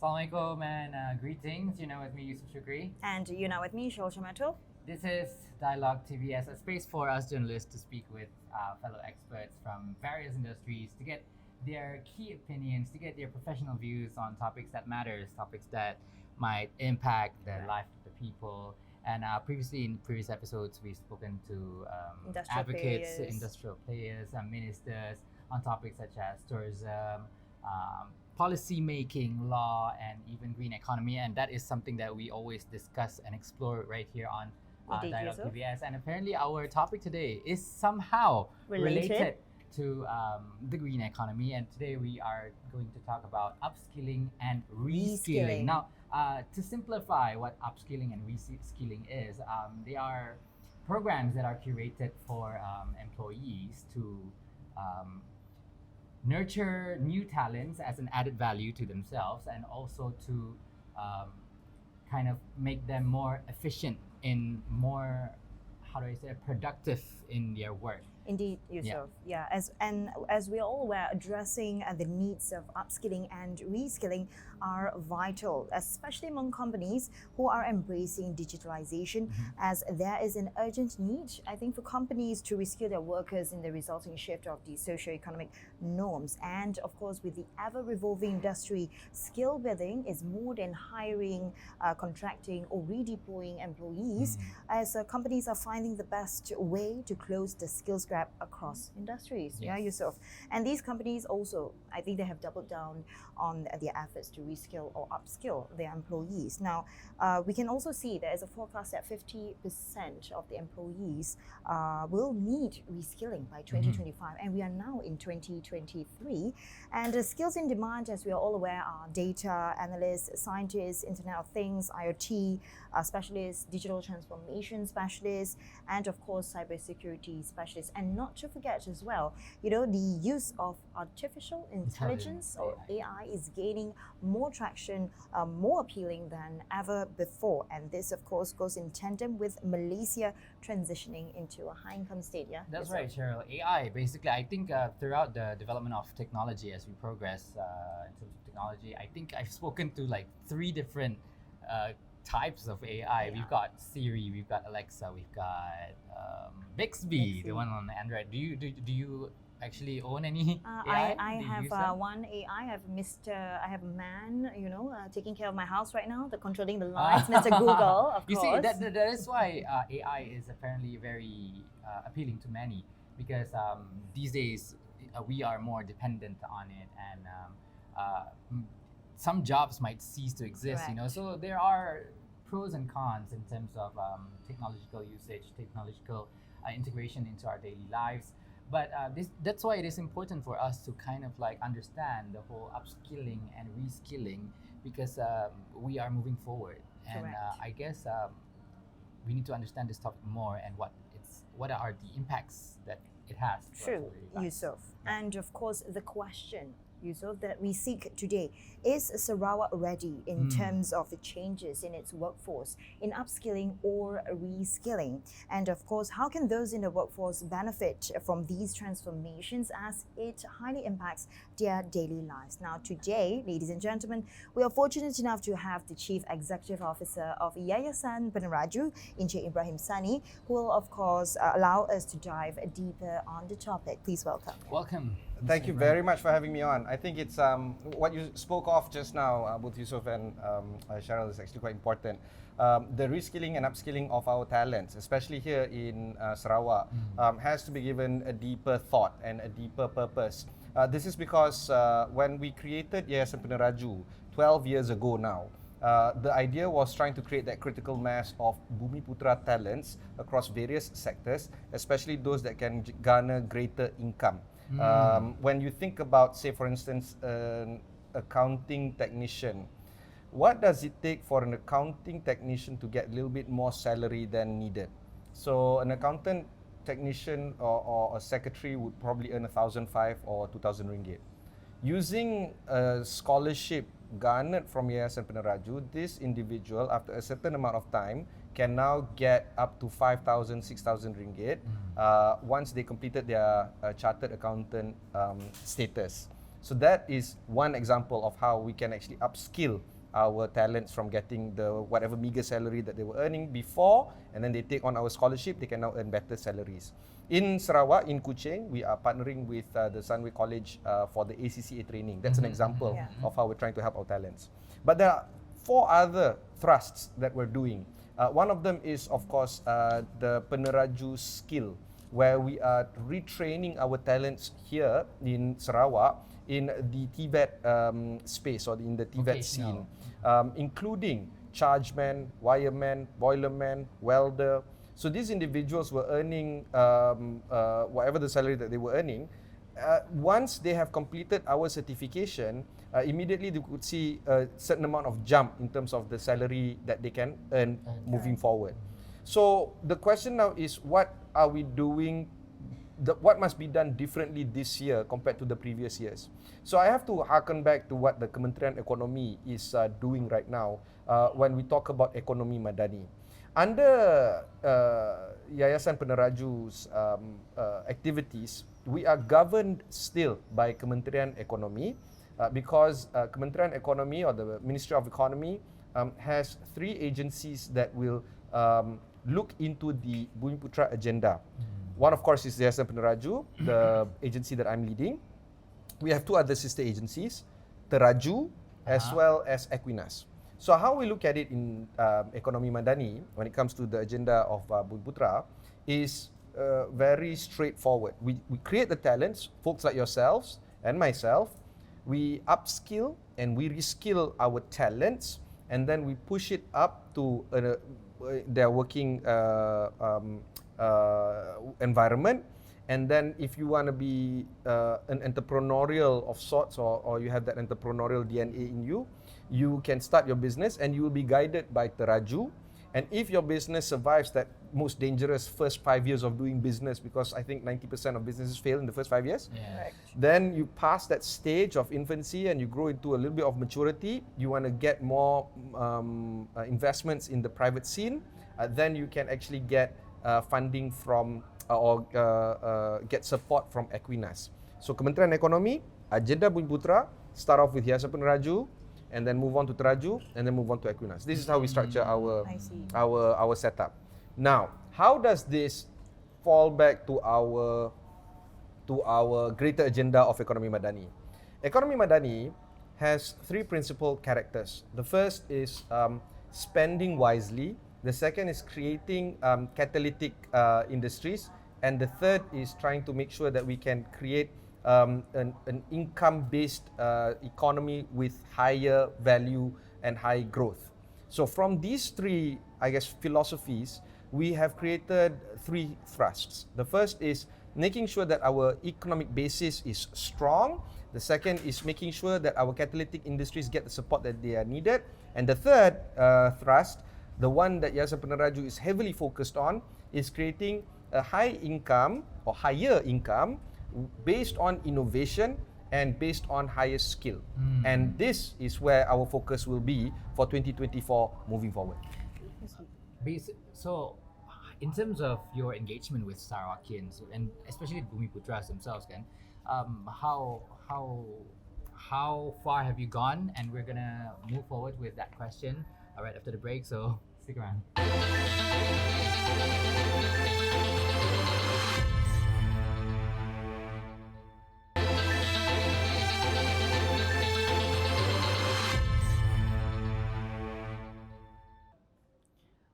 Assalamualaikum and greetings. You know with me, Yusuf Shukri. And you know with me, Shosha. This is Dialog TVS, a space for us journalists to speak with fellow experts from various industries to get their key opinions, to get their professional views on topics that matters, topics that might impact the life of the people. And previously in previous episodes, we've spoken to Industrial advocates, players. industrial players, ministers on topics such as tourism, policy making, law, and even green economy. And that is something that we always discuss and explore right here on Indeed, Dialog Yusuf. TVS. And apparently, our topic today is somehow related to the green economy. And today we are going to talk about upskilling and reskilling. Reskilling. Now, to simplify what upskilling and reskilling is, they are programs that are curated for employees to nurture new talents as an added value to themselves, and also to kind of make them more efficient in more, how do I say, productive in their work. Indeed, Yusuf. Yeah. As we are all aware, addressing the needs of upskilling and reskilling are vital, especially among companies who are embracing digitalization, as there is an urgent need, I think, for companies to reskill their workers in the resulting shift of the socio-economic norms. And of course, with the ever-revolving industry, skill building is more than hiring, contracting, or redeploying employees, as companies are finding the best way to close the skills gap across industries. Yeah, Yusuf. And these companies also, I think they have doubled down on their efforts to reskill or upskill their employees. Now, we can also see there is a forecast that 50% of the employees will need reskilling by 2025, and we are now in 2023. And the skills in demand, as we are all aware, are data analysts, scientists, Internet of Things, IoT specialists, digital transformation specialists, and of course, cybersecurity specialists. And not to forget as well, you know, the use of artificial intelligence or AI is gaining more traction, more appealing than ever before. And this, of course, goes in tandem with Malaysia transitioning into a high-income state. Yeah, That's right, Cheryl. AI, basically, I think throughout the development of technology, as we progress in terms of technology, I think I've spoken to like 3 different types of AI. We've got Siri, we've got Alexa, we've got Bixby, the one on Android. Do you actually own any AI? I Do you have use them? one AI. I have a man, you know, taking care of my house right now, controlling the lights, Mr. Google, of You course. see, that is why AI is apparently very appealing to many, because these days we are more dependent on it, and some jobs might cease to exist. You know, Correct. so there are pros and cons in terms of technological usage, technological integration into our daily lives. But that's why it is important for us to kind of like understand the whole upskilling and reskilling, because we are moving forward. And Correct. I guess we need to understand this topic more, and what are the impacts that it has. for True, our daily lives. Yusuf. And of course, the question, Yusuf, that we seek today is Sarawak ready in terms of the changes in its workforce, in upskilling or reskilling? And of course, how can those in the workforce benefit from these transformations, as it highly impacts their daily lives? Now, today, ladies and gentlemen, we are fortunate enough to have the Chief Executive Officer of Yayasan Peneraju, Encik Ibrahim Sani, who will, of course, allow us to dive deeper on the topic. Please welcome. Welcome. Thank you very much for having me on. I think it's what you spoke of just now, both Yusuf and Cheryl, is actually quite important. The reskilling and upskilling of our talents, especially here in Sarawak, has to be given a deeper thought and a deeper purpose. This is because when we created Yayasan Peneraju 12 years ago now, the idea was trying to create that critical mass of Bumiputera talents across various sectors, especially those that can garner greater income. When you think about, say, for instance, an accounting technician, what does it take for an accounting technician to get a little bit more salary than needed? So an accountant technician or a secretary would probably earn 1,500 or 2,000 ringgit. Using a scholarship garnered from Yayasan Peneraju, this individual, after a certain amount of time, can now get up to 5,000, 6,000 ringgit once they completed their chartered accountant status. So that is one example of how we can actually upskill our talents from getting the whatever meager salary that they were earning before, and then they take on our scholarship, they can now earn better salaries. In Sarawak, in Kuching, we are partnering with the Sunway College for the ACCA training. That's an example of how we're trying to help our talents. But there are 4 other thrusts that we're doing. One of them is, of course, the Peneraju skill, where we are retraining our talents here in Sarawak in the TVET space, or in the TVET scene, including chargeman, wireman, boilerman, welder. So these individuals were earning whatever the salary that they were earning. Once they have completed our certification, immediately they could see a certain amount of jump in terms of the salary that they can earn moving forward. So the question now is, what are we doing? What must be done differently this year compared to the previous years? So I have to harken back to what the Kementerian Ekonomi is doing right now when we talk about ekonomi madani. Under Yayasan Peneraju's activities, we are governed still by Kementerian Ekonomi because Kementerian Ekonomi, or the Ministry of Economy, has 3 agencies that will look into the Bumiputera agenda. One, of course, is Yayasan Peneraju, the agency that I'm leading. We have 2 other sister agencies, Teraju as well as Equinas. So how we look at it in Ekonomi Madani when it comes to the agenda of Bumiputera is very straightforward. We create the talents, folks like yourselves and myself. We upskill and we reskill our talents, and then we push it up to their working environment. And then if you want to be an entrepreneurial of sorts, or you have that entrepreneurial DNA in you, you can start your business and you will be guided by Teraju. And if your business survives that most dangerous first 5 years of doing business, because I think 90% of businesses fail in the first 5 years, then you pass that stage of infancy and you grow into a little bit of maturity. You want to get more investments in the private scene, then you can actually get funding from or get support from Equinas. So Kementerian Ekonomi, agenda Bumiputera, start off with Yayasan Peneraju, and then move on to Teraju, and then move on to Equinas. This is how we structure our setup. Now, how does this fall back to our greater agenda of Ekonomi Madani? Ekonomi Madani has 3 principal characters. The first is spending wisely. The second is creating catalytic industries. And the third is trying to make sure that we can create an income-based economy with higher value and high growth. So from these 3, I guess, philosophies, we have created 3 thrusts. The first is making sure that our economic basis is strong. The second is making sure that our catalytic industries get the support that they are needed. And the third thrust, the one that Yayasan Peneraju is heavily focused on, is creating a high income or higher income based on innovation and based on higher skill. And this is where our focus will be for 2024 moving forward. So, in terms of your engagement with Sarawakians, and especially Bumiputeras themselves, how far have you gone? And we're gonna move forward with that question right after the break. So stick around.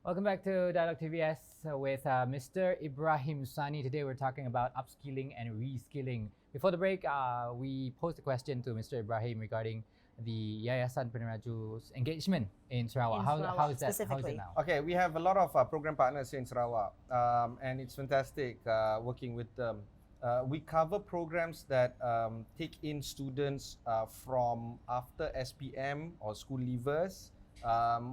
Welcome back to Dialog TVS with Mr. Ibrahim Sani. Today we're talking about upskilling and reskilling. Before the break, we posed a question to Mr. Ibrahim regarding the Yayasan Peneraju's engagement in Sarawak. How is that now? Okay, we have a lot of program partners in Sarawak, and it's fantastic working with them. We cover programs that take in students from after SPM or school leavers,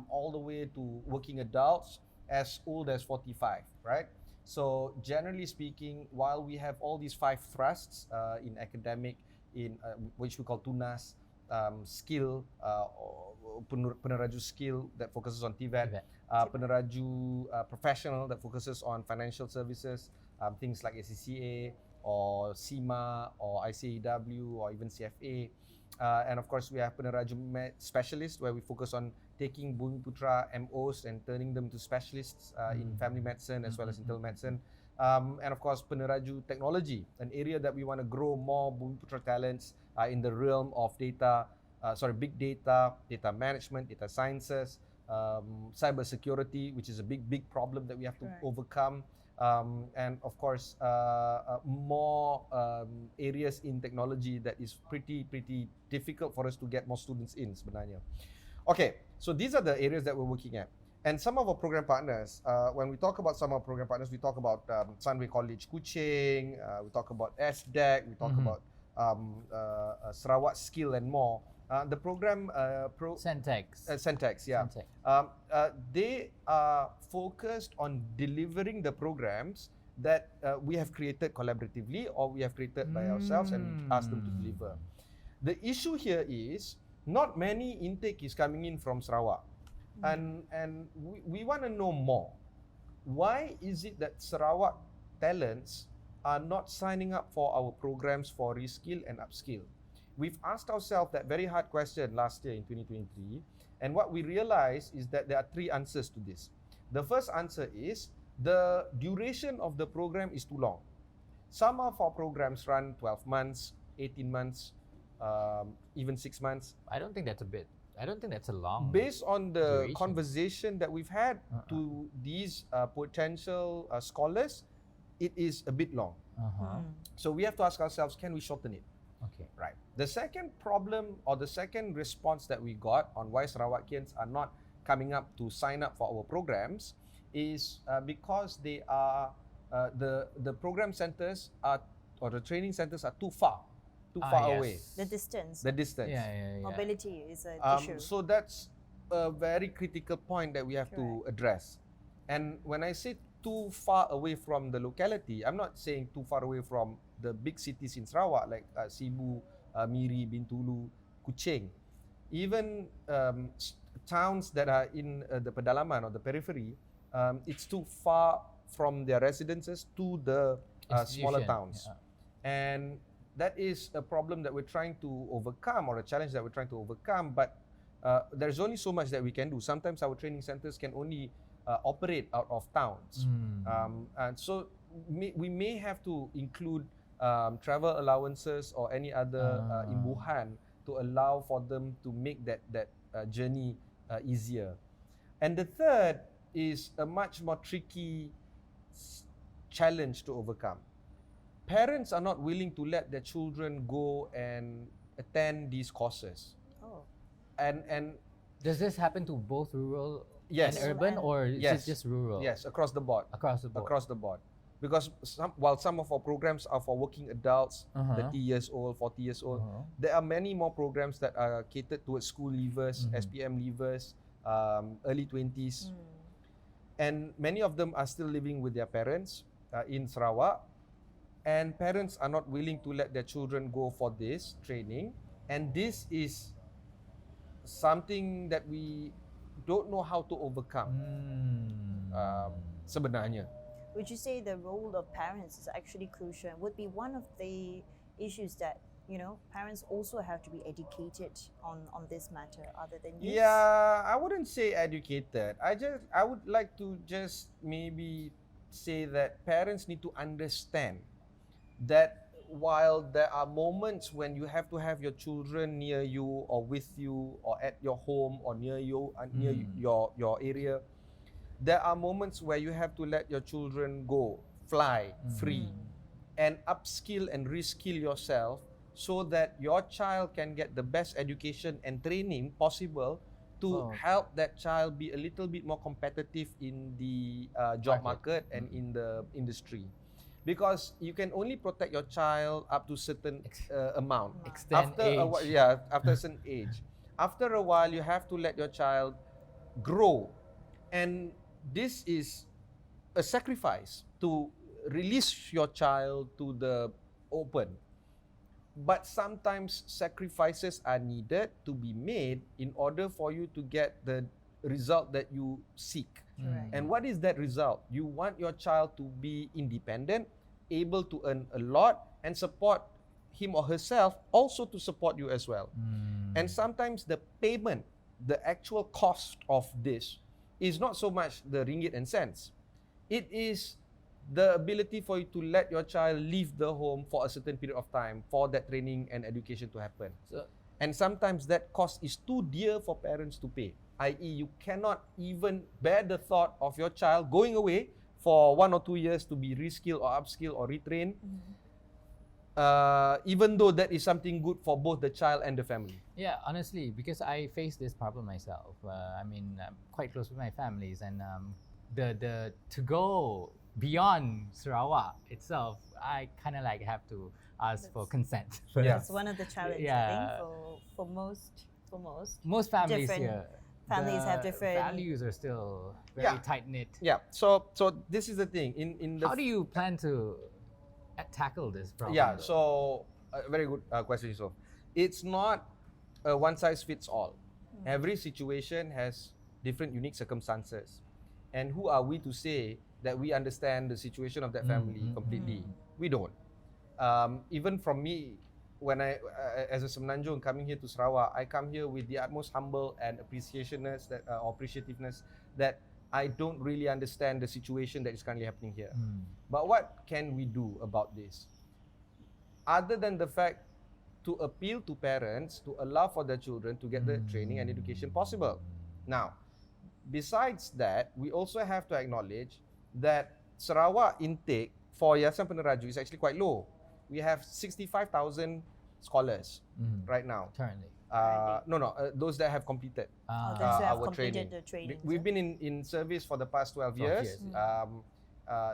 all the way to working adults as old as 45, right? So generally speaking, while we have all these 5 thrusts in academic, in which we call TUNAS, skill, Peneraju skill that focuses on TVET, Peneraju professional that focuses on financial services, things like ACCA, or CIMA or ICAEW or even CFA. And of course, we have Peneraju specialist where we focus on taking Bumiputera MOs and turning them to specialists in family medicine as well as internal medicine. And of course, Peneraju technology, an area that we want to grow more Bumiputera talents in the realm of big data, data management, data sciences, cyber security, which is a big problem that we have to overcome. And of course, more areas in technology that is pretty difficult for us to get more students in sebenarnya. Okay, so these are the areas that we're working at. And some of our program partners, when we talk about some of our program partners, we talk about Sunway College Kuching, we talk about SDEC, we talk about Sarawak Skill and more. The program Centex, yeah. They are focused on delivering the programs that we have created collaboratively or we have created by ourselves and we ask them to deliver. The issue here is not many intake is coming in from Sarawak. And we want to know more. Why is it that Sarawak talents are not signing up for our programs for reskill and upskill? We've asked ourselves that very hard question last year in 2023, and what we realized is that there are three answers to this. The first answer is the duration of the program is too long. Some of our programs run 12 months, 18 months, even 6 months. I don't think that's a long. Based on the duration. conversation that we've had to these potential scholars, it is a bit long. So we have to ask ourselves, can we shorten it? Okay. Right. The second problem or the second response that we got on why Sarawakians are not coming up to sign up for our programs is because they are the program centers are or the training centers are too far away. The distance. Yeah. Mobility is an issue. So that's a very critical point that we have to address. And when I say too far away from the locality, I'm not saying too far away from the big cities in Sarawak like Sibu, Miri, Bintulu, Kuching. Even towns that are in the pedalaman or the periphery, it's too far from their residences to the smaller towns. And that is a problem that we're trying to overcome, or a challenge that we're trying to overcome, but there's only so much that we can do. Sometimes our training centers can only operate out of towns. And so we may have to include travel allowances or any other imbuhan to allow for them to make that journey easier. And the third is a much more tricky challenge to overcome. Parents are not willing to let their children go and attend these courses. And does this happen to both rural yes. and urban, or is it just rural? Yes, across the board. Across the board. Because while some of our programs are for working adults, 30 years old, 40 years old, there are many more programs that are catered towards school leavers, SPM leavers, early 20s. And many of them are still living with their parents in Sarawak. And parents are not willing to let their children go for this training. And this is something that we don't know how to overcome sebenarnya. Would you say the role of parents is actually crucial? Would be one of the issues that, you know, parents also have to be educated on this matter other than youth? Yeah, I wouldn't say educated. I would like to just maybe say that parents need to understand that while there are moments when you have to have your children near you or with you or at your home or near you near your area, there are moments where you have to let your children go, fly free, and upskill and reskill yourself so that your child can get the best education and training possible to help that child be a little bit more competitive in the job market and in the industry. Because you can only protect your child up to certain amount. After a certain age. After a while, you have to let your child grow. And this is a sacrifice to release your child to the open. But sometimes sacrifices are needed to be made in order for you to get the result that you seek. And what is that result? You want your child to be independent, able to earn a lot and support him or herself also to support you as well. And sometimes the payment, the actual cost of this is not so much the ringgit and cents. It is the ability for you to let your child leave the home for a certain period of time for that training and education to happen. And sometimes that cost is too dear for parents to pay, i.e. you cannot even bear the thought of your child going away for 1 or 2 years to be reskilled or upskilled or retrained, even though that is something good for both the child and the family. Yeah, honestly, because I face this problem myself. I mean, I'm quite close with my families, and the to go beyond Sarawak itself, I kind of like have to ask for consent. Yeah. That's one of the challenges, Yeah. I think, for Most families Different here, families the have different- values are still very Yeah. tight knit. Yeah. So this is the thing. In the How do you plan to tackle this problem? Yeah, though? so very good question, Yusuf. It's not a one size fits all. Every situation has different unique circumstances. And who are we to say that we understand the situation of that family completely? We don't. Even from me, when I, as a Semenanjung coming here to Sarawak, I come here with the utmost humble and appreciativeness that I don't really understand the situation that is currently happening here. But what can we do about this? Other than the fact to appeal to parents to allow for their children to get the training and education possible. Now, besides that, we also have to acknowledge that Sarawak intake for Yayasan Peneraju is actually quite low. We have 65,000 scholars right now. Currently. Those that have completed Oh, that's who have our completed training. the training. We've been in service for the past 12 12 years. years.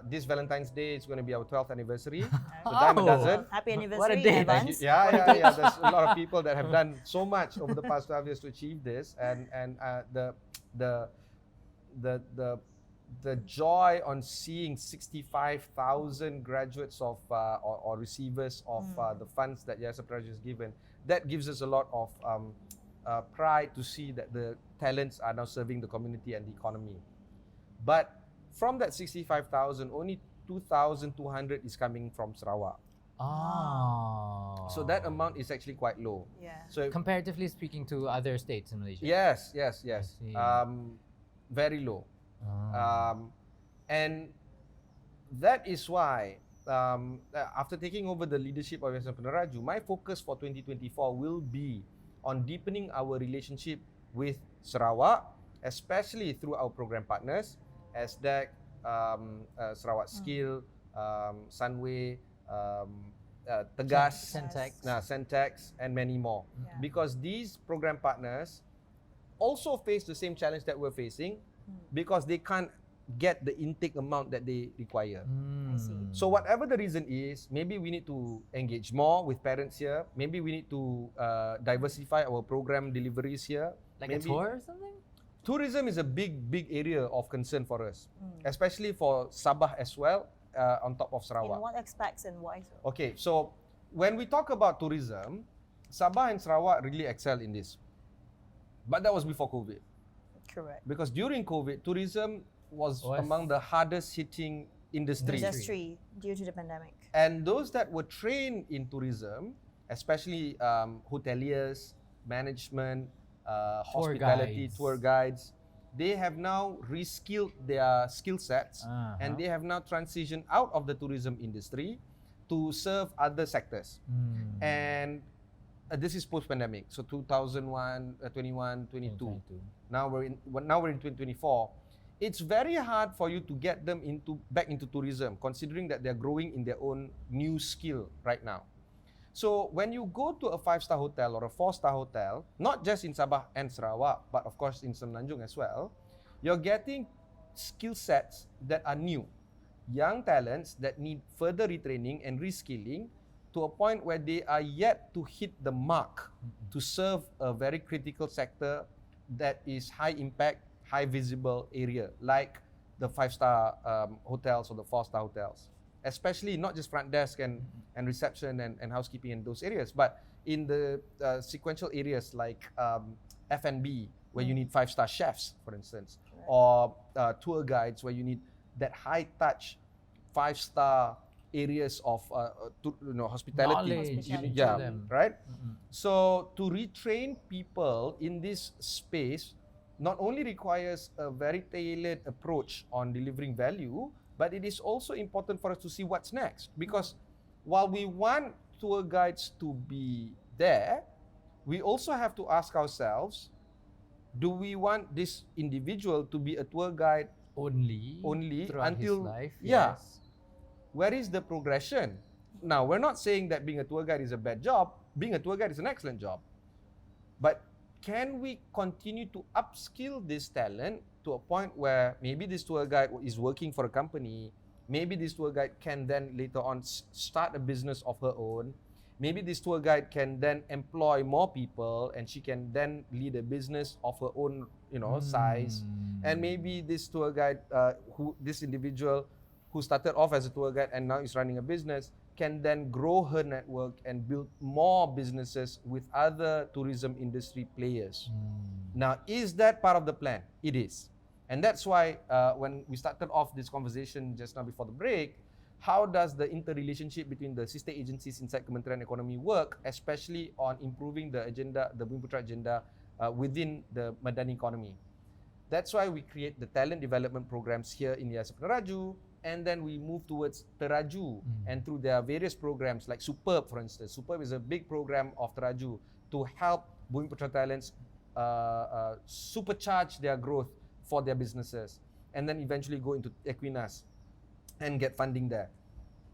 This Valentine's Day is going to be our 12th anniversary. So Oh. dime a dozen. Happy What a anniversary day. in advance. Yeah. There's a lot of people that have done so much over the past 12 years to achieve this, and the joy on seeing 65,000 graduates of or receivers of the funds that Yayasan Peneraju has given, that gives us a lot of pride to see that the talents are now serving the community and the economy. But from that 65,000, only 2,200 is coming from Sarawak. Oh. So that amount is actually quite low. Yeah. So comparatively speaking to other states in Malaysia. yes. see. Very low. Oh. And that is why after taking over the leadership of Yayasan Peneraju, my focus for 2024 will be on deepening our relationship with Sarawak, especially through our program partners, SDEC, Sarawak Skill, Sunway, Tegas, Sentex, and many more. Yeah. Because these program partners also face the same challenge that we're facing, because they can't get the intake amount that they require. I see. So whatever the reason is, maybe we need to engage more with parents here. Maybe we need to diversify our program deliveries here. Like maybe a tour or something? tourism is a big area of concern for us, especially for Sabah as well, on top of In Sarawak. what aspects and why so? Okay, so when we talk about tourism, Sabah and Sarawak really excel in this. But that was before COVID. Correct. Because during COVID, tourism was among the hardest hitting industries. Industry due to the pandemic. And those that were trained in tourism, especially hoteliers, management, hospitality, tour guides, they have now reskilled their skill sets and they have now transitioned out of the tourism industry to serve other sectors. And this is post-pandemic, so 2001, 21, 22. Now we're in 2024. It's very hard for you to get them back into tourism, considering that they're growing in their own new skill right now. So when you go to a 5-star hotel or a 4-star hotel, not just in Sabah and Sarawak, but of course in Semenanjung as well, you're getting skill sets that are new, young talents that need further retraining and reskilling to a point where they are yet to hit the mark to serve a very critical sector that is high impact, high visible area, like the 5-star hotels or the 4-star hotels. Especially not just front desk and reception and housekeeping in those areas, but in the sequential areas like F&B, where you need 5-star chefs, for instance, or tour guides, where you need that high touch 5-star areas of hospitality. Knowledge Hospitality. Yeah, to them. right? So to retrain people in this space not only requires a very tailored approach on delivering value, but it is also important for us to see what's next. Because while we want tour guides to be there, we also have to ask ourselves, do we want this individual to be a tour guide Only throughout until his life. yeah, Yes. where is the progression? Now, we're not saying that being a tour guide is a bad job. Being a tour guide is an excellent job. But can we continue to upskill this talent to a point where maybe this tour guide is working for a company, maybe this tour guide can then later on start a business of her own, maybe this tour guide can then employ more people and she can then lead a business of her own, size. And maybe this tour guide, this individual who started off as a tour guide and now is running a business, can then grow her network and build more businesses with other tourism industry players. Now, is that part of the plan? It is. And that's why when we started off this conversation just now before the break, how does the interrelationship between the sister agencies inside Kementerian Ekonomi work, especially on improving the agenda, the Bumiputera agenda within the Madani economy? That's why we create the talent development programs here in Yayasan Peneraju, and then we move towards Teraju, and through their various programs like Superb, for instance. Superb is a big program of Teraju to help Bumiputera talents supercharge their growth for their businesses, and then eventually go into Equinas and get funding there.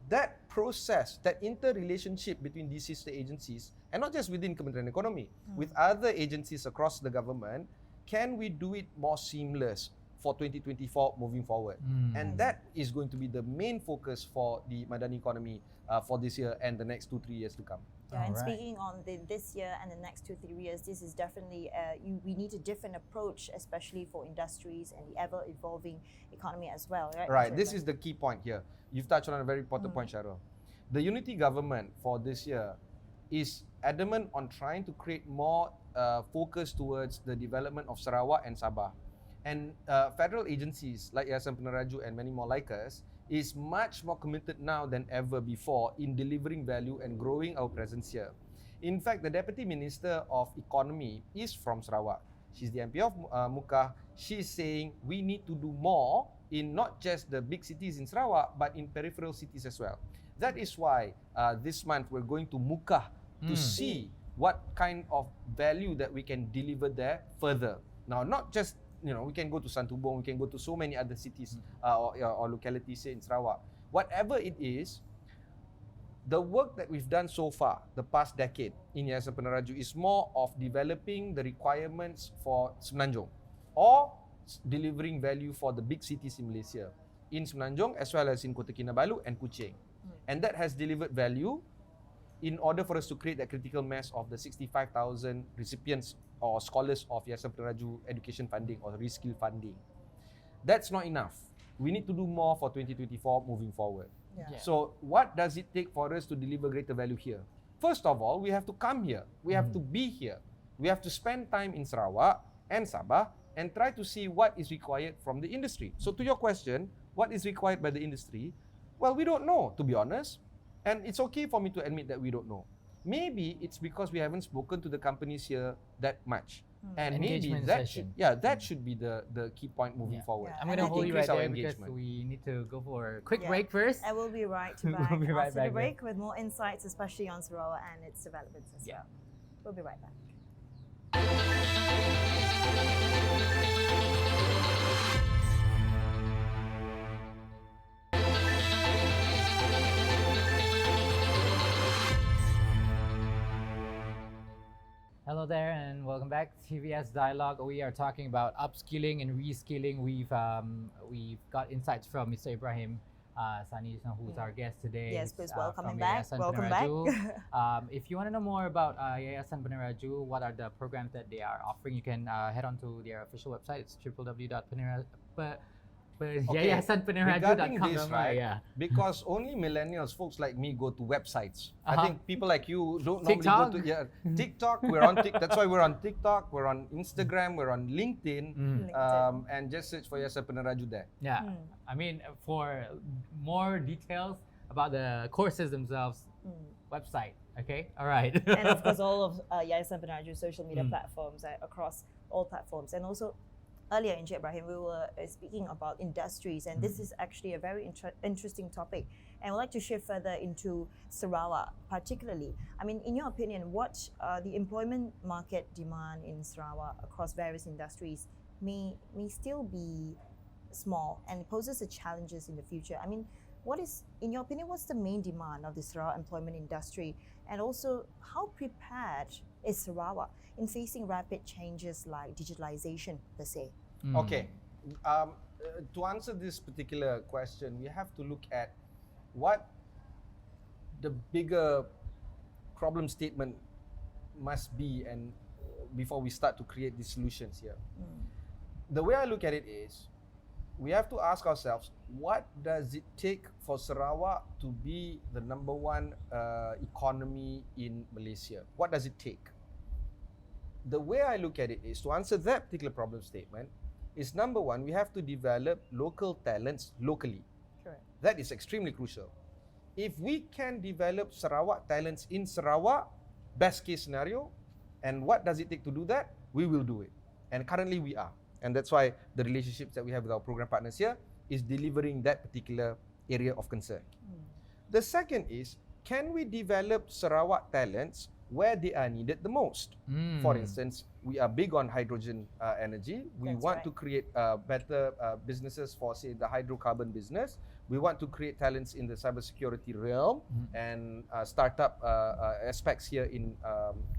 That process, that interrelationship between these sister agencies, and not just within Kementerian Ekonomi, with other agencies across the government, can we do it more seamless for 2024 moving forward? And that is going to be the main focus for the Madani economy for this year and the next 2-3 years to come. Yeah, and Alright. speaking on this year and the next 2-3 years, this is definitely we need a different approach, especially for industries and the ever-evolving economy as well, right? Right, Mr. this Ibrahim? is the key point here. You've touched on a very important point, Cheryl. The unity government for this year is adamant on trying to create more focus towards the development of Sarawak and Sabah. And federal agencies like Yayasan Peneraju and many more like us is much more committed now than ever before in delivering value and growing our presence here. In fact, the Deputy Minister of Economy is from Sarawak. She's the MP of Mukah. She's saying we need to do more in not just the big cities in Sarawak, but in peripheral cities as well. That is why this month we're going to Mukah to see what kind of value that we can deliver there further. Now, not just we can go to Santubong, we can go to so many other cities or localities here in Sarawak. Whatever it is, the work that we've done so far, the past decade in Yayasan Peneraju, is more of developing the requirements for Semenanjung or delivering value for the big cities in Malaysia, in Semenanjung as well as in Kota Kinabalu and Kuching. And that has delivered value in order for us to create that critical mass of the 65,000 recipients or scholars of Yayasan Peneraju education funding or reskill funding. That's not enough. We need to do more for 2024 moving forward. Yeah. So what does it take for us to deliver greater value here? First of all, we have to come here. We have to be here. We have to spend time in Sarawak and Sabah and try to see what is required from the industry. So to your question, what is required by the industry? Well, we don't know, to be honest. And it's okay for me to admit that we don't know. Maybe it's because we haven't spoken to the companies here that much. And maybe Engagement that session. that should be the key point moving forward. Yeah. I'm And going I to hold you increase right our there because engagement. we need to go for a quick Yeah. break first. And we'll be right We'll back be right after back the then. break with more insights, especially on Sarawak and its developments as Yeah. well. We'll be right back. Hello there and welcome back to TVS Dialog. We are talking about upskilling and reskilling. We've got insights from Mr. Ibrahim, Sani, who's our guest today. Yes, please He's, welcome from him back. Yayasan Welcome back. Peneraju. If you want to know more about Yayasan Peneraju, what are the programs that they are offering, you can head on to their official website. It's yayasanpeneraju.com. Regarding this, right? Yeah. Because only millennials, folks like me, go to websites. I Uh-huh. think people like you don't TikTok? normally go to TikTok. We're on that's why we're on TikTok. We're on Instagram. We're on LinkedIn. LinkedIn. And just search for Yayasan Peneraju there. Yeah. I mean, for more details, about the courses themselves, website. Okay, all right. And of course, all of Yayasan Peneraju social media platforms across all platforms. And also, earlier in Ibrahim, we were speaking about industries, and this is actually a very interesting topic. And I'd like to shift further into Sarawak, particularly. I mean, in your opinion, what the employment market demand in Sarawak across various industries may still be small and poses challenges in the future? I mean, what is, in your opinion, what's the main demand of the Sarawak employment industry? And also, how prepared is Sarawak in facing rapid changes like digitalization, per se? Okay. To answer this particular question, we have to look at what the bigger problem statement must be, and before we start to create these solutions here. The way I look at it is, we have to ask ourselves, what does it take for Sarawak to be the number one economy in Malaysia? What does it take? The way I look at it is, to answer that particular problem statement, is number one, we have to develop local talents locally. Correct. That is extremely crucial. If we can develop Sarawak talents in Sarawak, best case scenario, and what does it take to do that? We will do it. And currently we are. And that's why the relationships that we have with our program partners here is delivering that particular area of concern. The second is, can we develop Sarawak talents where they are needed the most? For instance, we are big on hydrogen energy. We want to create better businesses for, say, the hydrocarbon business. We want to create talents in the cybersecurity realm and startup aspects here in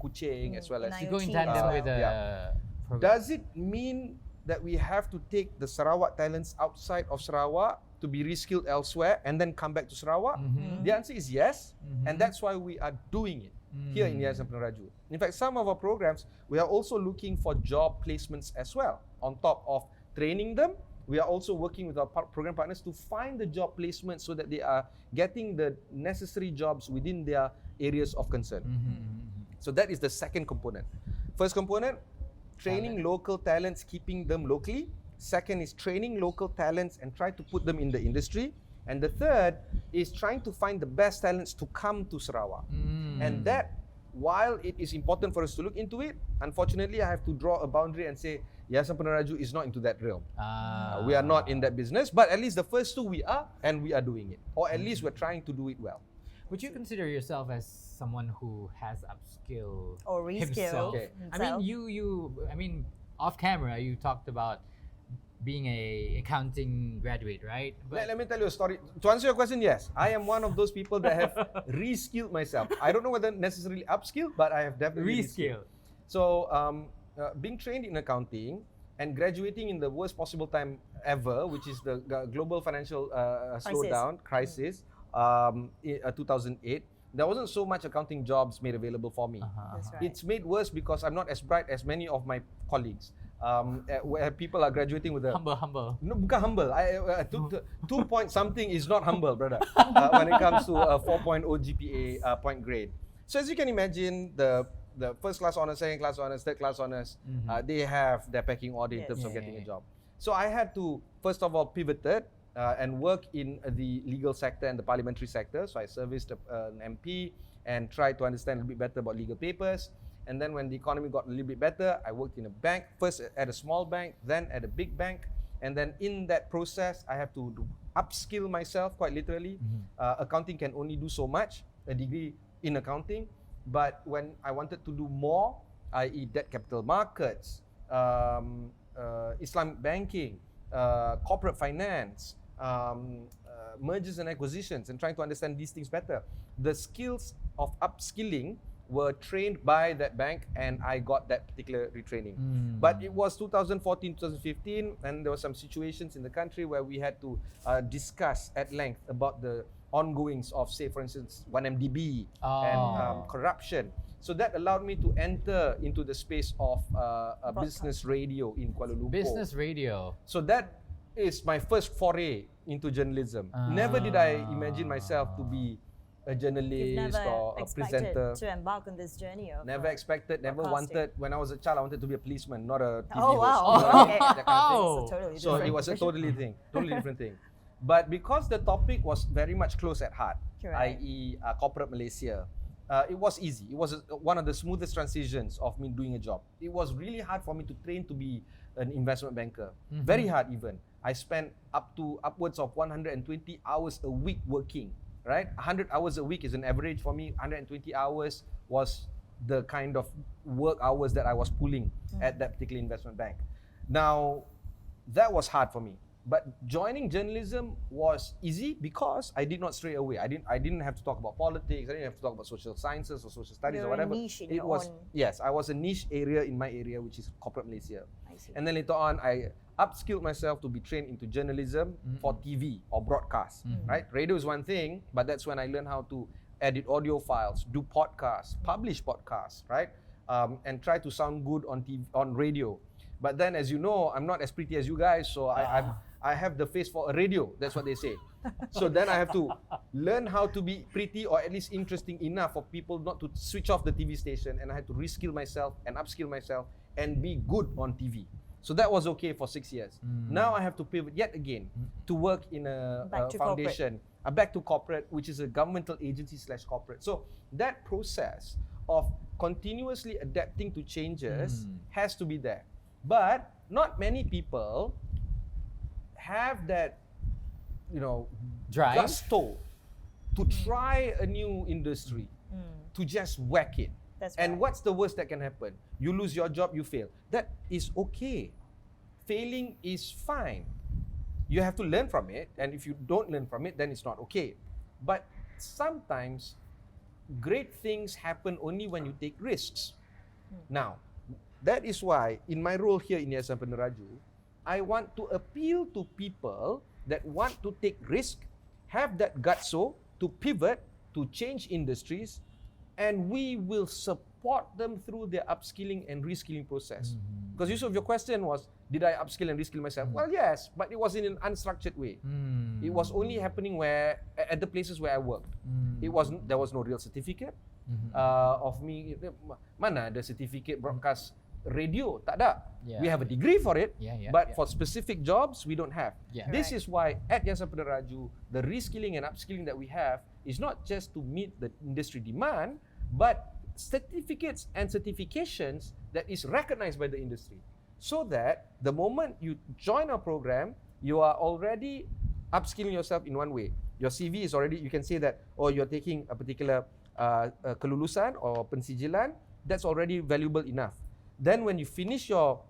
Kuching, as well as to go in tandem with the program. Does it mean that we have to take the Sarawak talents outside of Sarawak to be reskilled elsewhere and then come back to Sarawak? The answer is yes, and that's why we are doing it here in Yayasan Peneraju. In fact, some of our programs, we are also looking for job placements as well. On top of training them, we are also working with our program partners to find the job placements so that they are getting the necessary jobs within their areas of concern. So that is the second component. First component, training local talents, keeping them locally. Second is training local talents and try to put them in the industry. And the third is trying to find the best talents to come to Sarawak. And that, while it is important for us to look into it, unfortunately, I have to draw a boundary and say, Yayasan Peneraju is not into that realm. We are not in that business, but at least the first two we are, and we are doing it. Or at least we're trying to do it well. Would you consider yourself as someone who has upskilled Or reskilled himself? himself? I mean, off camera, you talked about being a accounting graduate, right? But Let me tell you a story. To answer your question, yes, I am one of those people that have reskilled myself. I don't know whether necessarily upskilled, but I have definitely reskilled. So, being trained in accounting and graduating in the worst possible time ever, which is the global financial slowdown crisis, in 2008, there wasn't so much accounting jobs made available for me. That's right. It's made worse because I'm not as bright as many of my colleagues. Where people are graduating with a Humble. No, bukan humble. 2 point something is not humble, brother. When it comes to a 4.0 GPA point grade. So as you can imagine, the first class honors, second class honors, third class honors, they have their pecking order in terms of getting a job. So I had to, first of all, pivoted and work in the legal sector and the parliamentary sector. So I serviced an MP and tried to understand a little bit better about legal papers. And then when the economy got a little bit better, I worked in a bank, first at a small bank, then at a big bank. And then in that process, I have to upskill myself quite literally. Accounting can only do so much, a degree in accounting. But when I wanted to do more, i.e. debt capital markets, Islamic banking, corporate finance, mergers and acquisitions, and trying to understand these things better, the skills of upskilling were trained by that bank, and I got that particular retraining. But it was 2014, 2015, and there were some situations in the country where we had to discuss at length about the ongoings of, say, for instance, 1MDB and corruption. So that allowed me to enter into the space of a business radio in Kuala Lumpur. Business radio. So that is my first foray into journalism. Never did I imagine myself to be a journalist or a presenter. To embark on this journey of Never expected, never wanted. When I was a child, I wanted to be a policeman, not a TV Oh host. wow! You know what I mean? Okay. That kind of thing. So totally So different it was a profession. totally different thing. But because the topic was very much close at heart, Correct. i.e. Corporate Malaysia, it was easy. It was one of the smoothest transitions of me doing a job. It was really hard for me to train to be an investment banker. Very hard even. I spent upwards of 120 hours a week working, right? 100 hours a week is an average for me. 120 hours was the kind of work hours that I was pulling at that particular investment bank. Now, that was hard for me. But joining journalism was easy because I did not stray away. I didn't have to talk about politics. I didn't have to talk about social sciences or social studies You're or whatever. a niche in It your was own. yes, I was a niche area in my area, which is corporate Malaysia. I see. And then later on, I upskilled myself to be trained into journalism for TV or broadcast. Right, radio is one thing, but that's when I learned how to edit audio files, do podcasts, publish podcasts, right, and try to sound good on TV, on radio. But then, as you know, I'm not as pretty as you guys, so I have the face for a radio. That's what they say. So then I have to learn how to be pretty or at least interesting enough for people not to switch off the TV station, and I had to reskill myself and upskill myself and be good on TV. So that was okay for 6 years. Now I have to pivot yet again to work in a Back to foundation, back to corporate, which is a governmental agency / corporate. So that process of continuously adapting to changes has to be there. But not many people have that, Drive. gusto to try a new industry, to just whack it. That's And right. what's the worst that can happen? You lose your job, you fail. That is okay. Failing is fine. You have to learn from it, and if you don't learn from it, then it's not okay. But sometimes great things happen only when you take risks. Now, that is why in my role here in Yayasan Peneraju, I want to appeal to people that want to take risk, have that gutso to pivot, to change industries, and we will support them through their upskilling and reskilling process. Because Yusuf, your question was, did I upskill and reskill myself? Well, yes, but it was in an unstructured way. It was only happening at the places where I worked. There was no real certificate of me. Mana ada certificate broadcast radio? Tak ada. Yeah. We have a degree for it, but yeah. for specific jobs, we don't have. Yeah. This is why at Yayasan Peneraju, the reskilling and upskilling that we have is not just to meet the industry demand, but certificates and certifications that is recognized by the industry. So that the moment you join our program, you are already upskilling yourself in one way. Your CV is already, you can say that, you're taking a particular kelulusan or pensijilan, that's already valuable enough. Then when you finish your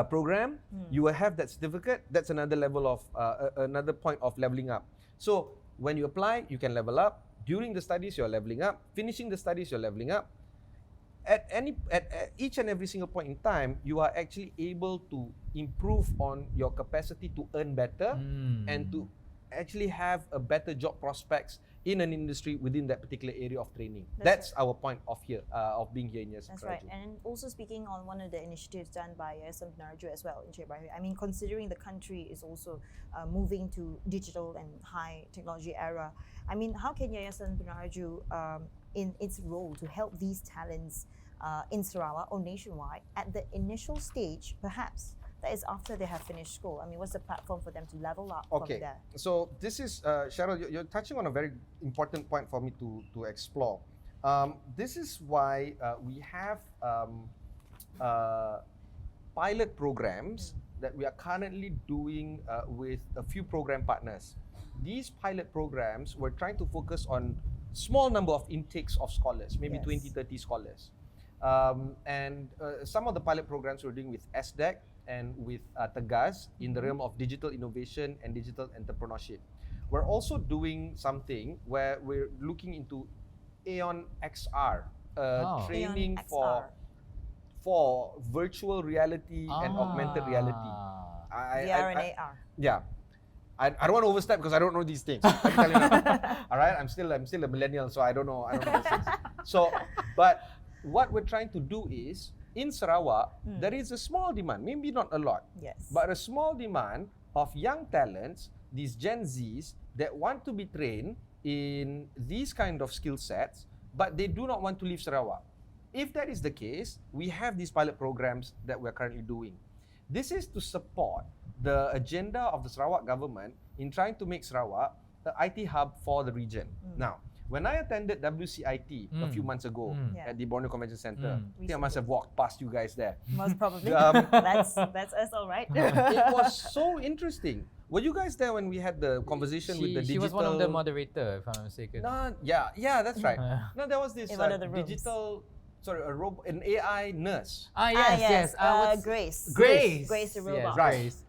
program, you will have that certificate. That's another level of, another point of leveling up. So when you apply, you can level up. During the studies, you're leveling up. Finishing the studies, you're leveling up. At each and every single point in time, you are actually able to improve on your capacity to earn better and to actually have a better job prospects in an industry within that particular area of training. That's our point of being here in Yayasan That's right. Peneraju. And also speaking on one of the initiatives done by Yayasan Peneraju as well, Ibrahim. I mean, considering the country is also moving to digital and high technology era, I mean, how can Yayasan Peneraju, in its role to help these talents in Sarawak or nationwide at the initial stage, perhaps? That is after they have finished school. I mean, what's the platform for them to level up from Okay, there? so this is, Cheryl, you're touching on a very important point for me to explore. This is why we have pilot programs that we are currently doing with a few program partners. These pilot programs, we're trying to focus on small number of intakes of scholars, maybe Yes. 20, 30 scholars. And some of the pilot programs we're doing with SDEC and with Tegas in the realm of digital innovation and digital entrepreneurship. We're also doing something where we're looking into Aeon XR, training Aeon XR. for virtual reality and augmented reality. VR and AR. Yeah. I don't want to overstep because I don't know these things. I'm telling you now. All right, I'm still a millennial, so I don't know these things. So, but what we're trying to do is in Sarawak, there is a small demand, maybe not a lot, Yes. but a small demand of young talents, these Gen Zs that want to be trained in these kind of skill sets, but they do not want to leave Sarawak. If that is the case, we have these pilot programs that we're currently doing. This is to support the agenda of the Sarawak government in trying to make Sarawak the IT hub for the region. Now, when I attended WCIT a few months ago Yeah. at the Borneo Convention Center, I think I Recently. must have walked past you guys there. Most probably. Um, that's us, all right. It was so interesting. Were you guys there when we had the conversation with the She digital? was one of the moderator, if I'm not mistaken. No, yeah, that's right. No, there was this In one of the rooms. digital, an AI nurse. Yes. what's- Grace. Grace. Grace the Yes, robot. Right. Grace.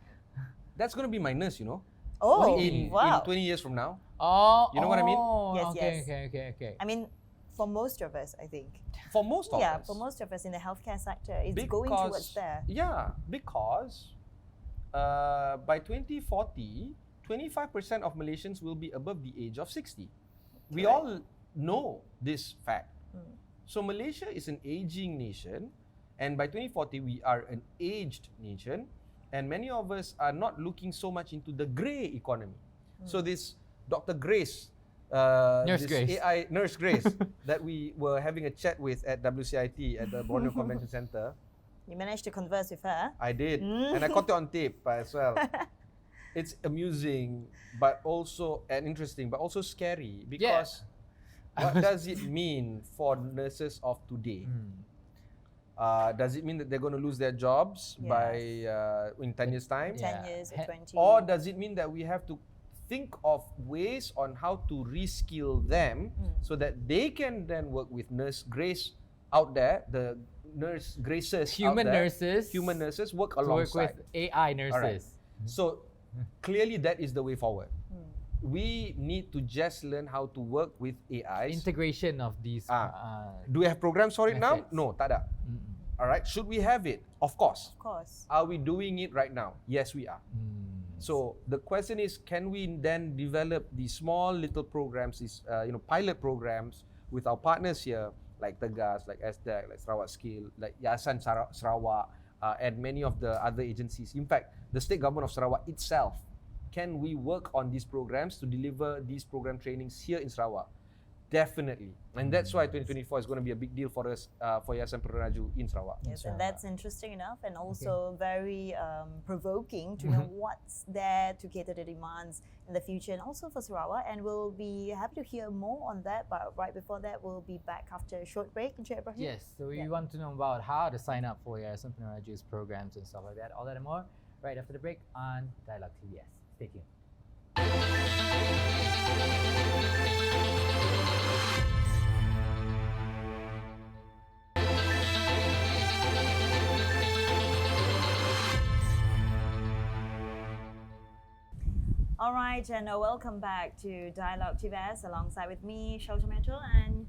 That's going to be my nurse, you know. Oh, in wow. 20 years from now. Oh, You know what I mean? Yes, okay, yes. okay. I mean, for most of us, I think. For most of Yeah, us. for most of us in the healthcare sector, it's going towards there. Yeah, because by 2040, 25% of Malaysians will be above the age of 60. We Correct. all know this fact. So Malaysia is an aging nation, and by 2040 we are an aged nation, and many of us are not looking so much into the grey economy. So this Dr. Grace, Nurse this Grace. AI nurse Grace that we were having a chat with at WCIT at the Borneo Convention Center. You managed to converse with her. I did, and I caught it on tape as well. It's amusing, but also and interesting, but also scary because what does it mean for nurses of today? Does it mean that they're going to lose their jobs by in 10 years' time? 10 years or 20. Or does it mean that we have to think of ways on how to reskill them so that they can then work with Nurse Grace out there, the Nurse Graces Human out there, nurses. human nurses work To work alongside. with AI nurses. All right. So clearly that is the way forward. We need to just learn how to work with AIs. Integration of these. Do we have programs for it now? methods. No, tak ada. All right. Should we have it? Of course. Of course. Are we doing it right now? Yes, we are. So the question is, can we then develop these small little programs, these pilot programs with our partners here, like Tegas, like SDEC, like Sarawak Skill, like Yayasan Sarawak, and many of the other agencies. In fact, the state government of Sarawak itself, can we work on these programs to deliver these program trainings here in Sarawak? Definitely. And that's why 2024 is going to be a big deal for us, for Yayasan Peneraju in Sarawak. Yes, and that's interesting enough and also very provoking to know what's there to cater the demands in the future and also for Sarawak. And we'll be happy to hear more on that. But right before that, we'll be back after a short break. Encik Ibrahim? Yes, so we want to know about how to sign up for Yayasan Peneraju's programs and stuff like that. All that and more right after the break on Dialog TVS. Stay tuned. All right, and welcome back to Dialog TVS alongside with me, Shauta Metro, and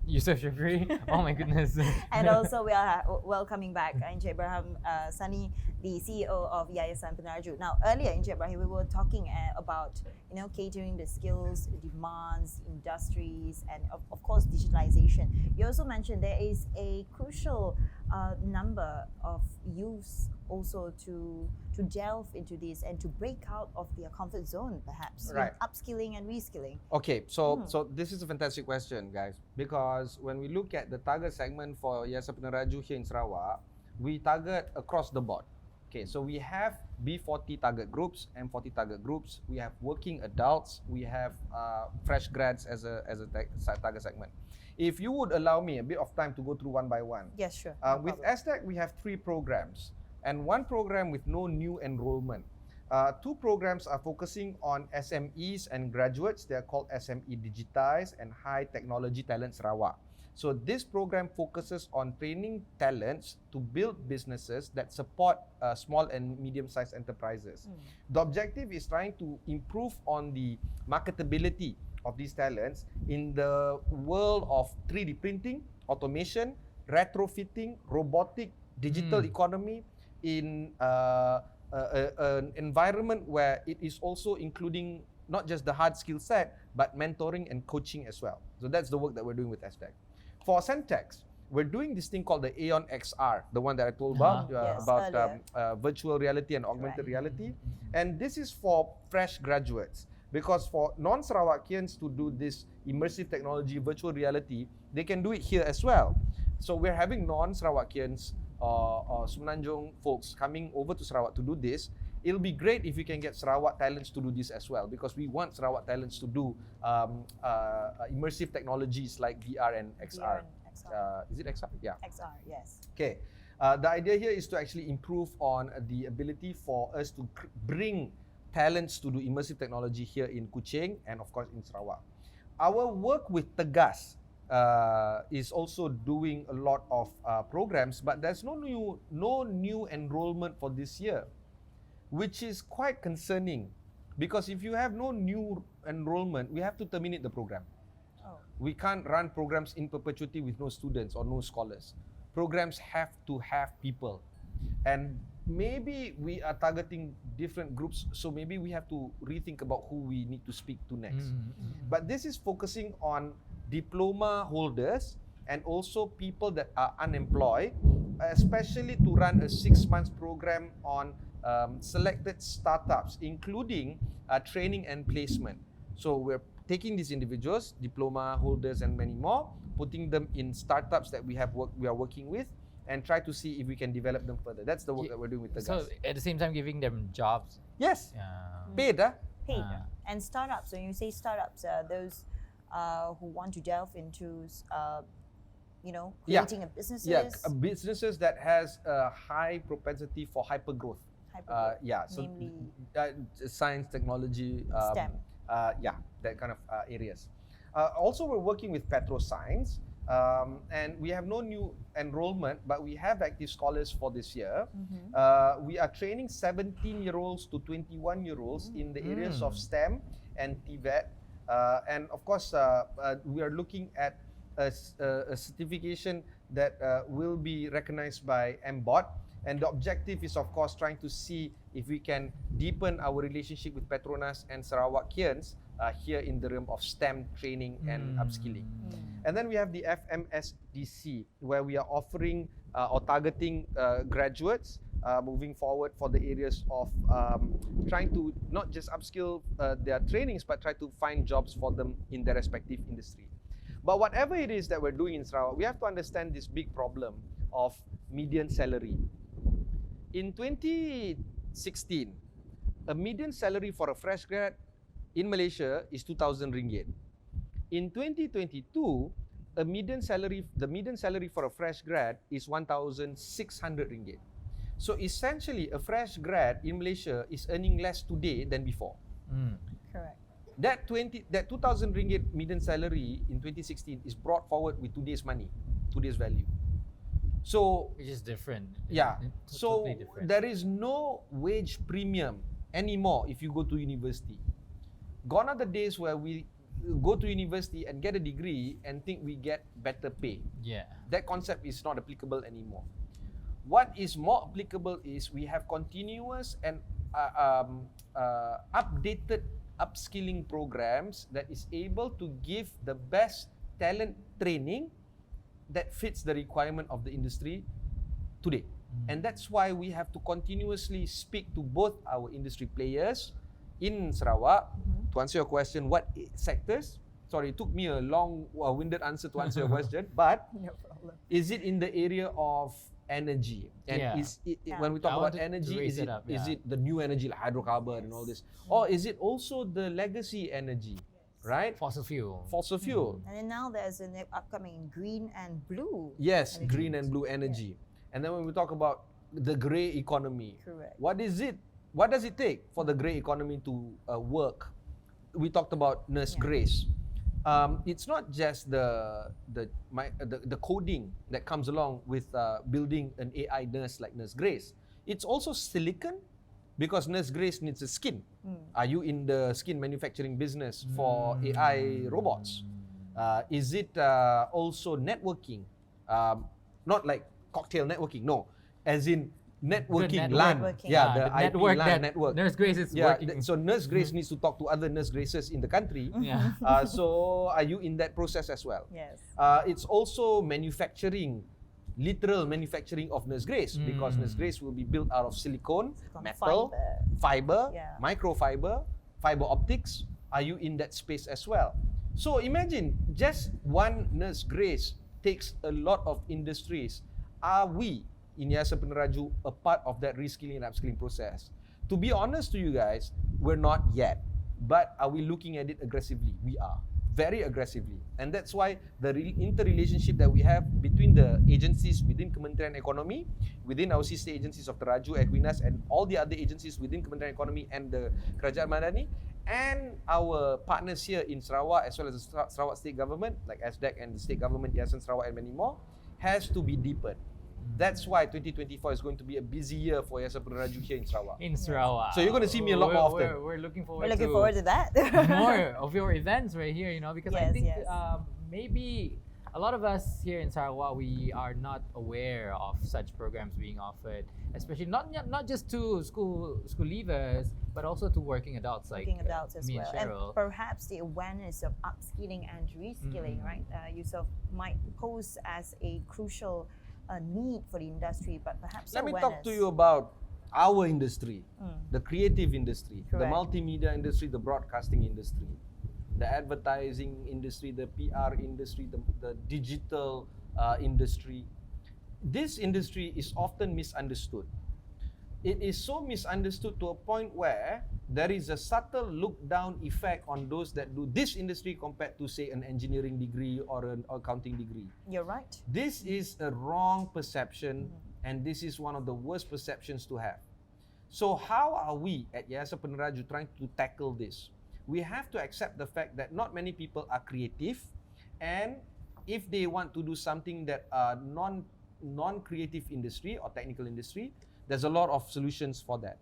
Yusuf Shafri. Oh my goodness. and also we are welcoming back Encik Ibrahim Sani, the CEO of Yayasan Peneraju. Now, earlier, Encik Ibrahim, we were talking about catering the skills, demands, industries, and of course digitalization. You also mentioned there is a crucial number of youths also to delve into this and to break out of their comfort zone, perhaps, Right. in upskilling and reskilling. Okay, so this is a fantastic question, guys, because when we look at the target segment for Yayasan Peneraju here in Sarawak, we target across the board. Okay, so we have B40 target groups, M40 target groups, we have working adults, we have fresh grads as a target segment. If you would allow me a bit of time to go through one by one. Yes, sure. With SDEC, we have 3 programs and 1 program with no new enrollment. 2 programs are focusing on SMEs and graduates. They are called SME Digitize and High Technology Talent Sarawak. So this program focuses on training talents to build businesses that support small and medium-sized enterprises. The objective is trying to improve on the marketability of these talents in the world of 3D printing, automation, retrofitting, robotic, digital economy in an environment where it is also including not just the hard skill set, but mentoring and coaching as well. So that's the work that we're doing with SDEC. For Centex, we're doing this thing called the Aeon XR, the one that I told about, Yes, virtual reality and augmented reality. And this is for fresh graduates, because for non-Sarawakians to do this immersive technology, virtual reality, they can do it here as well. So we're having non-Sarawakians or Semenanjung folks coming over to Sarawak to do this, it'll be great if we can get Sarawak talents to do this as well, because we want Sarawak talents to do immersive technologies like VR and XR. Is it XR? Yeah. XR, yes. Okay. The idea here is to actually improve on the ability for us to bring talents to do immersive technology here in Kuching and of course in Sarawak. Our work with Tegas is also doing a lot of programs, but there's no new enrollment for this year, which is quite concerning, because if you have no new enrollment, we have to terminate the program. We can't run programs in perpetuity with no students or no scholars. Programs have to have people, and maybe we are targeting different groups, so maybe we have to rethink about who we need to speak to next. But this is focusing on diploma holders and also people that are unemployed, especially to run a 6-month program on selected startups, including training and placement. So we're taking these individuals, diploma holders and many more, putting them in startups that we are working with, and try to see if we can develop them further. That's the work that we're doing with the So guys. at the same time giving them jobs. Yes, paid. Paid. And startups, when you say startups, those who want to delve into, creating a businesses. Yeah, businesses that has a high propensity for hyper growth. So namely science, technology, STEM. That kind of areas. Also, we're working with PetroScience, and we have no new enrollment, but we have active scholars for this year. We are training 17-year-olds to 21-year-olds in the areas of STEM and TVET. And of course, we are looking at a certification that will be recognized by MBOT. And the objective is, of course, trying to see if we can deepen our relationship with Petronas and Sarawakians here in the realm of STEM training and upskilling. And then we have the FMSDC, where we are offering or targeting graduates moving forward for the areas of trying to not just upskill their trainings, but try to find jobs for them in their respective industry. But whatever it is that we're doing in Sarawak, we have to understand this big problem of median salary. In 2016, a median salary for a fresh grad in Malaysia is 2,000 ringgit. In 2022, the median salary for a fresh grad is 1,600 ringgit. So essentially, a fresh grad in Malaysia is earning less today than before. Correct. That 2,000 ringgit median salary in 2016 is brought forward with today's money, today's value. So Which is different. It's so totally different. there is no wage premium anymore if you go to university. Gone are the days where we go to university and get a degree and think we get better pay. Yeah. That concept is not applicable anymore. What is more applicable is we have continuous and updated upskilling programs that is able to give the best talent training that fits the requirement of the industry today. And that's why we have to continuously speak to both our industry players in Sarawak. To answer your question, what sectors? Sorry, it took me a long-winded answer to answer your question, but No problem. is it in the area of energy? And when we talk I about wanted to energy, raise is it up, it the new energy like hydrocarbon and all this? Or is it also the legacy energy, right? Fossil fuel. Fossil fuel. And then now there's an upcoming green and blue. Yes, energy. green and blue energy. And then when we talk about the grey economy, Correct. what is it? What does it take for the grey economy to work? We talked about Nurse Grace. It's not just the coding that comes along with building an AI nurse like Nurse Grace. It's also silicon, because Nurse Grace needs a skin. Are you in the skin manufacturing business for AI robots? Is it also networking? Not like cocktail networking, no. As in networking, network. LAN. Networking. Yeah, the the IP network LAN that network. Nurse Grace is working. So Nurse Grace needs to talk to other Nurse Graces in the country. Yeah. So are you in that process as well? Yes. It's also manufacturing, literal manufacturing of Nurse Grace, because Nurse Grace will be built out of silicone, metal, fiber, microfiber, fiber optics. Are you in that space as well? So imagine just one Nurse Grace takes a lot of industries. Are we in Yayasan Peneraju a part of that reskilling and upskilling process? To be honest to you guys, we're not yet. But are we looking at it aggressively? We are. Very aggressively. And that's why the interrelationship that we have between the agencies within Kementerian Ekonomi, within our sister agencies of Teraju, Equinas, and all the other agencies within Kementerian Ekonomi and the Kerajaan Madani, and our partners here in Sarawak as well as the Sarawak state government, like SDEC and the state government, Yayasan Sarawak and many more, has to be deepened. That's why 2024 is going to be a busy year for Yayasan Peneraju here in Sarawak. In Sarawak. So you're going to see me a lot more often. We're looking forward to that. more of your events right here, because I Yes, think yes. maybe a lot of us here in Sarawak, we are not aware of such programs being offered, especially not just to school leavers, but also to working adults like Working adults as me well, and Cheryl. and perhaps the awareness of upskilling and reskilling, right? Yusuf, might pose as a crucial need for the industry, but perhaps Let me awareness. talk to you about our industry, the creative industry, the Correct. multimedia industry, the broadcasting industry, the advertising industry, the PR industry, the digital industry. This industry is often misunderstood. It is so misunderstood to a point where there is a subtle look-down effect on those that do this industry compared to, say, an engineering degree or an accounting degree. You're right. This is a wrong perception, and this is one of the worst perceptions to have. So how are we at Yayasan Peneraju trying to tackle this? We have to accept the fact that not many people are creative, and if they want to do something that are non-creative industry or technical industry, there's a lot of solutions for that.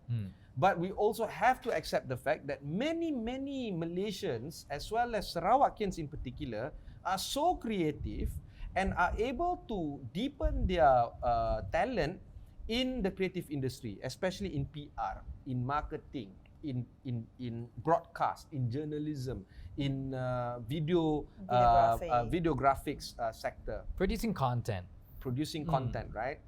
But we also have to accept the fact that many Malaysians, as well as Sarawakians in particular, are so creative and are able to deepen their talent in the creative industry, especially in PR, in marketing, in broadcast, in journalism, in videographics sector. Producing content. Producing content, right?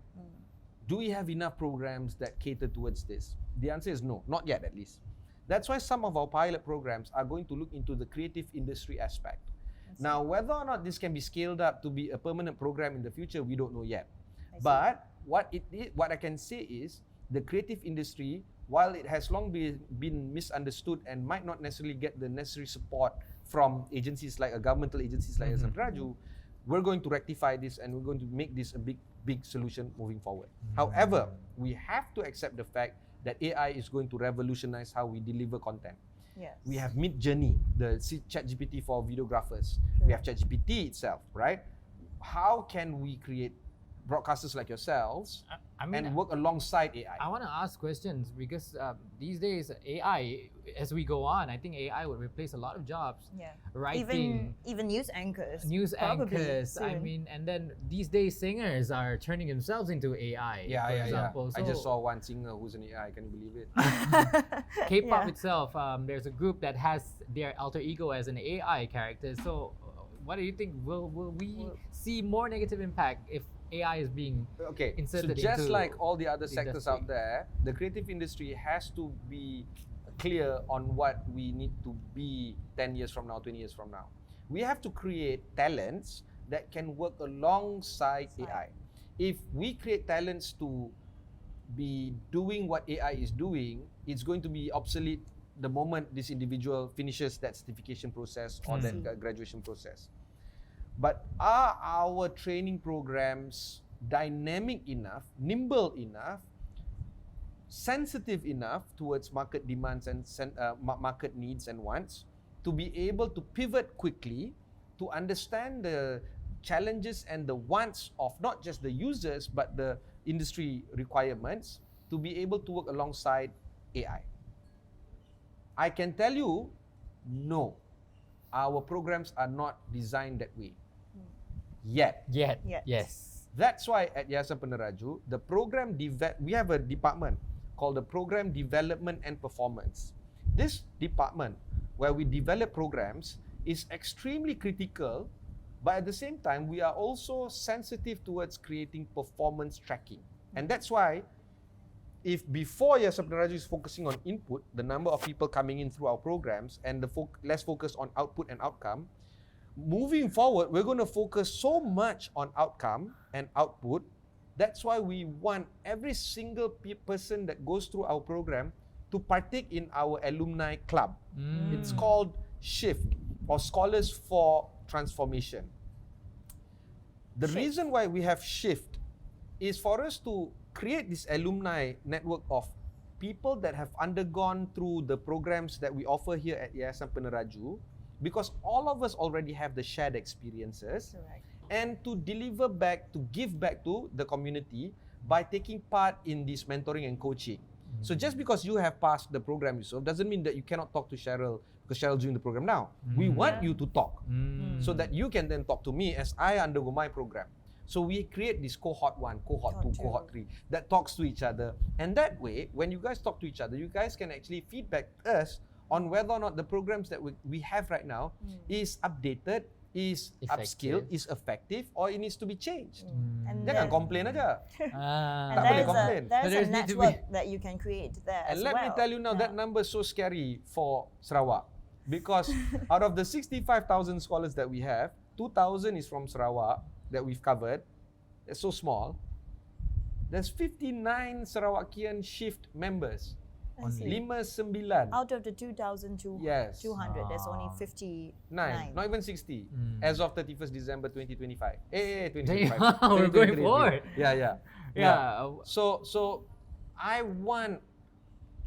Do we have enough programs that cater towards this? The answer is no, not yet at least. That's why some of our pilot programs are going to look into the creative industry aspect. Now, whether or not this can be scaled up to be a permanent program in the future, we don't know yet. But what I can say is the creative industry, while it has long been misunderstood and might not necessarily get the necessary support from agencies like governmental agencies like Yayasan Peneraju, we're going to rectify this and we're going to make this a big solution moving forward. However, we have to accept the fact that AI is going to revolutionize how we deliver content. Yes. We have Midjourney, the ChatGPT for videographers. We have ChatGPT itself, right? How can we create broadcasters like yourselves and work alongside AI? I want to ask questions because these days AI, as we go on, I think AI would replace a lot of jobs. Yeah. Writing, even news anchors. news probably anchors. I soon. mean, and then these days singers are turning themselves into AI. for example. I just saw one singer who's an AI. Can you believe it? K-pop itself, there's a group that has their alter ego as an AI character. So, what do you think? Will we see more negative impact if AI is being inserted so just into like all the other the sectors industry? out there, the creative industry has to be clear on what we need to be 10 years from now, 20 years from now. We have to create talents that can work alongside AI. If we create talents to be doing what AI is doing, it's going to be obsolete the moment this individual finishes that certification process or that graduation process. But are our training programs dynamic enough, nimble enough, sensitive enough towards market demands and market needs and wants to be able to pivot quickly, to understand the challenges and the wants of not just the users but the industry requirements, to be able to work alongside AI? I can tell you, no, our programs are not designed that way. Yet. Yes. That's why at Yayasan Peneraju, the program we have a department called the Program Development and Performance. This department, where we develop programs, is extremely critical, but at the same time, we are also sensitive towards creating performance tracking. And that's why, if before Yayasan Peneraju is focusing on input, the number of people coming in through our programs, and the less focus on output and outcome, moving forward, we're going to focus so much on outcome and output That's why we want every single person that goes through our program to partake in our alumni club. It's called SHIFT, or Scholars for Transformation. The reason why we have SHIFT is for us to create this alumni network of people that have undergone through the programs that we offer here at Yayasan Peneraju, because all of us already have the shared experiences. Correct. And to deliver back, to give back to the community by taking part in this mentoring and coaching. So just because you have passed the program, Yusuf, doesn't mean that you cannot talk to Cheryl, because Cheryl's doing the program now. We want you to talk so that you can then talk to me as I undergo my program. So we create this cohort 1, cohort 2, cohort 3 that talks to each other. And that way, when you guys talk to each other, you guys can actually feedback us on whether or not the programs that we have right now is updated, is upskilled, is effective, or it needs to be changed. And Jangan complain aja. And Tak boleh complain. there's a network that you can create there And as let well. me tell you now, that number is so scary for Sarawak. Because out of the 65,000 scholars that we have, 2,000 is from Sarawak that we've covered. It's so small. There's 59 Sarawakian shift members. I see. 59. Out of the 2,200, Yes. there's only 59. Not even 60. As of 31st December 2025. 2025. We're going 2023. forward. Yeah. So I want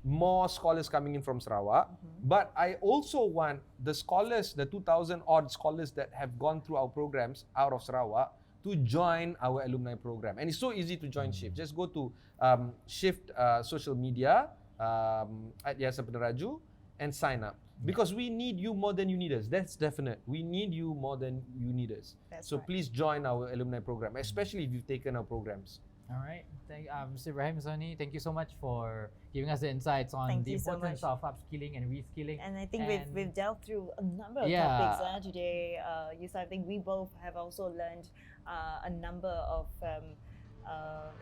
more scholars coming in from Sarawak, but I also want the scholars, the 2,000 odd scholars that have gone through our programs out of Sarawak, to join our alumni program. And it's so easy to join Shift. Just go to Shift social media at Yayasan Peneraju and sign up. Because we need you more than you need us. That's definite. We need you more than you need us. So please join our alumni program, especially if you've taken our programs. All right. Mr. Ibrahim, Sani, thank you so much for giving us the insights on the importance of upskilling and reskilling. And I think we've delved through a number of topics today. Yusuf, I think we both have also learned a number of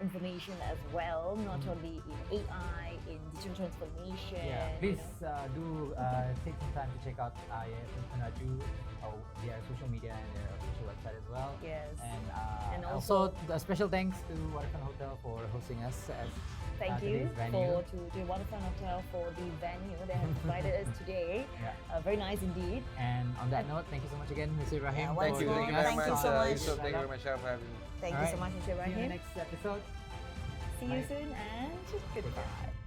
information as well, not only in AI, in digital transformation. Yeah, please do take some time to check out Yayasan Peneraju, their social media and their official website as well. Yes. And also a special thanks to Waterfront Hotel for hosting us as Thank you to the Waterfront Hotel for the venue they have provided us today. Very nice indeed. And on that note, thank you so much again, Mr. Ibrahim. Thank you very much. Yusuf, thank you very much for having me. Thank you so much, Mr. Ibrahim. See you in the next episode. See you soon and goodbye.